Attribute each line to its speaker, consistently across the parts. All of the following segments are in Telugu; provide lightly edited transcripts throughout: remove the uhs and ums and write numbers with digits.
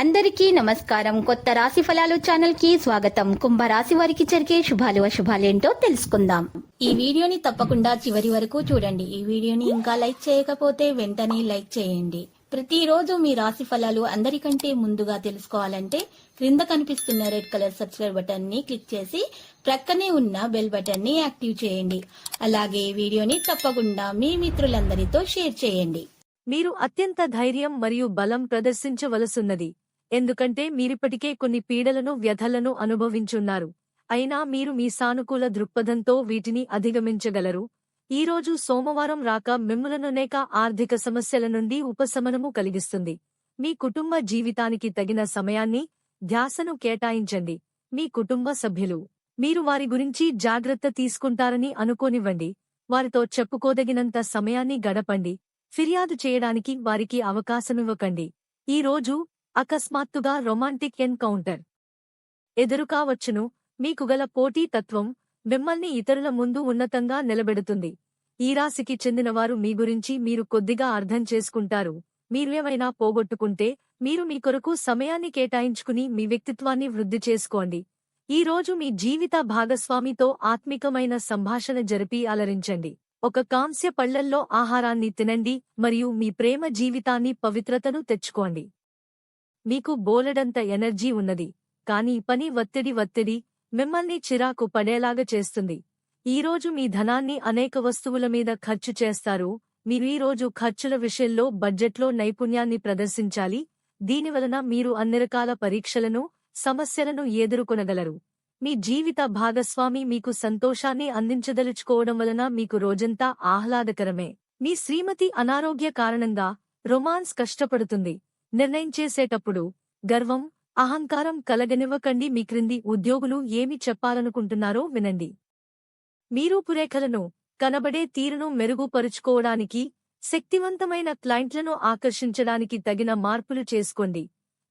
Speaker 1: అందరికీ నమస్కారం. కొత్త రాశి ఫలాలు ఛానల్ కి స్వాగతం. కుంభరాశి వారికి జరిగే శుభాలు అశుభాలేంటో తెలుసుకుందాం. ఈ వీడియోని తప్పకుండా చివరి వరకు చూడండి. ఈ వీడియోని ఇంకా లైక్ చేయకపోతే వెంటనే లైక్ చేయండి. ప్రతిరోజు మీ రాశి ఫలాలు అందరికంటే ముందుగా తెలుసుకోవాలంటే క్రింద కనిపిస్తున్న రెడ్ కలర్ సబ్స్క్రైబ్ బటన్ ని క్లిక్ చేసి ప్రక్కనే ఉన్న బెల్ బటన్ ని యాక్టివ్ చేయండి. అలాగే వీడియోని తప్పకుండా మీ మిత్రులందరితో షేర్ చేయండి.
Speaker 2: మీరు అత్యంత ధైర్యం మరియు బలం ప్రదర్శించవలసున్నది, ఎందుకంటే మీరిప్పటికే కొన్ని పీడలను వ్యధలను అనుభవించున్నారు. అయినా మీరు మీ సానుకూల దృక్పథంతో వీటిని అధిగమించగలరు. ఈరోజు సోమవారం రాక మిమ్ములననేక ఆర్థిక సమస్యల నుండి ఉపశమనము కలిగిస్తుంది. మీ కుటుంబ జీవితానికి తగిన సమయాన్ని, ధ్యాసను కేటాయించండి. మీ కుటుంబ సభ్యులు మీరు వారి గురించి జాగ్రత్త తీసుకుంటారని అనుకోనివ్వండి. వారితో చెప్పుకోదగినంత సమయాన్ని గడపండి. ఫిర్యాదు చేయడానికి వారికి అవకాశమివ్వకండి. ఈ రోజు అకస్మాత్తుగా రొమాంటిక్ ఎన్కౌంటర్ ఎదురుకావచ్చును. మీకు గల పోటీ తత్వం మిమ్మల్ని ఇతరుల ముందు ఉన్నతంగా నిలబెడుతుంది. ఈ రాశికి చెందినవారు మీ గురించి మీరు కొద్దిగా అర్థం చేసుకుంటారు. మీరేమైనా పోగొట్టుకుంటే మీరు మీ కొరకు సమయాన్ని కేటాయించుకుని మీ వ్యక్తిత్వాన్ని వృద్ధి చేసుకోండి. ఈ రోజు మీ జీవిత భాగస్వామితో ఆత్మికమైన సంభాషణ జరిపి అలరించండి. ఒక కాంస్య పళ్లల్లో ఆహారాన్ని తినండి మరియు మీ ప్రేమ జీవితాన్ని పవిత్రతను తెచ్చుకోండి. మీకు బోలెడంత ఎనర్జీ ఉన్నది, కానీ పని ఒత్తిడి మిమ్మల్ని చిరాకు పడేలాగా చేస్తుంది. ఈరోజు మీ ధనాన్ని అనేక వస్తువుల మీద ఖర్చు చేస్తారు. మీరు ఈరోజు ఖర్చుల విషయంలో బడ్జెట్లో నైపుణ్యాన్ని ప్రదర్శించాలి. దీనివలన మీరు అన్ని రకాల పరీక్షలను, సమస్యలను ఎదుర్కొనగలరు. మీ జీవిత భాగస్వామి మీకు సంతోషాన్ని అందించదలుచుకోవడం వలన మీకు రోజంతా ఆహ్లాదకరమే. మీ శ్రీమతి అనారోగ్య కారణంగా రొమాన్స్ కష్టపడుతుంది. నిర్ణయం చేసేటప్పుడు గర్వం, అహంకారం కలగనివ్వకండి. మీ క్రింది ఉద్యోగులు ఏమి చెప్పాలనుకుంటున్నారో వినండి. మీ రూపురేఖలను, కనబడే తీరును మెరుగుపరుచుకోవడానికి, శక్తివంతమైన క్లయింట్లను ఆకర్షించడానికి తగిన మార్పులు చేసుకోండి.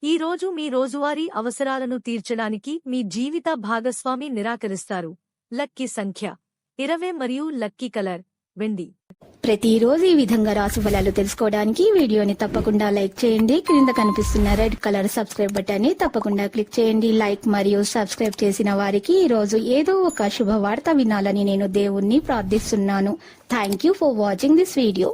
Speaker 2: ఈ రోజు మీ రోజువారీ అవసరాలను తీర్చడానికి మీ జీవిత భాగస్వామి నిరాకరిస్తారు. లక్కీ సంఖ్య 20 మరియు లక్కీ కలర్ వెండి.
Speaker 1: ప్రతిరోజు ఈ విధంగా రాశి ఫలాలు తెలుసుకోవడానికి వీడియోని తప్పకుండా లైక్ చేయండి. క్రింద కనిపిస్తున్న రెడ్ కలర్ సబ్స్క్రైబ్ బటన్ ని తప్పకుండా క్లిక్ చేయండి. లైక్ మరియు సబ్స్క్రైబ్ చేసిన వారికి ఈ రోజు ఏదో ఒక శుభవార్త వినాలని నేను దేవుణ్ణి ప్రార్థిస్తున్నాను. Thank you for watching this video.